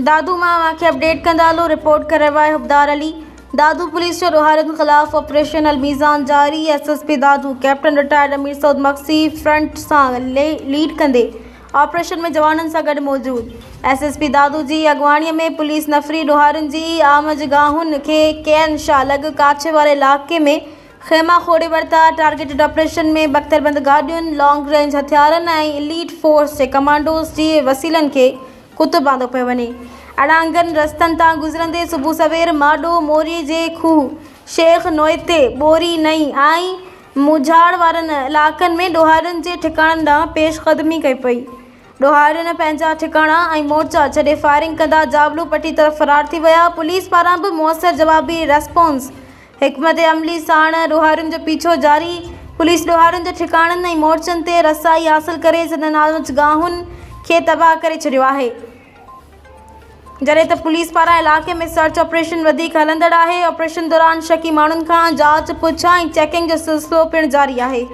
दादू मां मूंखे अपडेट कंदा हलो। रिपोर्ट करे रहियो आहे हुबदार अली। दादू पुलिस जो ॾोहारियुनि ख़िलाफ़ ऑपरेशन अलमीज़ान जारी। SSP दादू कैप्टन रिटायर्ड अमीर सऊद मक्सी फ्रंट सां लीड कंदे ऑपरेशन में जवाननि सां गॾु मौजूद। SSP दादू जी अॻुवाणीअ में पुलिस नफ़री ॾोहारियुनि जी आमजगाहुनि खे कैन शाह लॻ काछे वारे इलाइक़े में ख़ैमा खोड़े वरिता। टारगेटेड ऑपरेशन में बख़्तरबंद गाॾियुनि, लॉन्ग रेंज हथियारनि ऐं एलीट फोर्स जे कमांडोज़ जी वसीलनि खे कुतु बांधो पियो वञे। अड़ांगनि रस्तनि तां गुज़रंदे सुबुह सवेर माडो मोरी जे खूह, शेख नोएते, बोरी नई ऐं मुझाड़ वारनि इलाइक़नि में ॾोहारियुनि जे ठिकाणनि ॾांहुं पेशक़दमी कई पई। ॾोहारियुनि पंहिंजा ठिकाणा ऐं मोर्चा छॾे फायरिंग कंदा जाबलू पट्टी तरफ़ फरार थी विया। पुलिस पारां बि मुअसर जवाबी रेस्पॉन्स हिकमत अमली साण ॾोहारियुनि जो पीछो जारी। पुलिस ॾोहारियुनि जे ठिकाणनि ऐं मोर्चनि ते रसाई हासिल करे संदनि आमजगाहुनि खे तबाह करे छॾियो आहे, जॾहिं त पुलिस पारां इलाइक़े में सर्च ऑपरेशन वधीक हलंदड़ आहे। ऑपरेशन दौरान शकी माण्हुनि खां जांच पुछ ऐं चेकिंग जो सिलसिलो पिणु जारी आहे।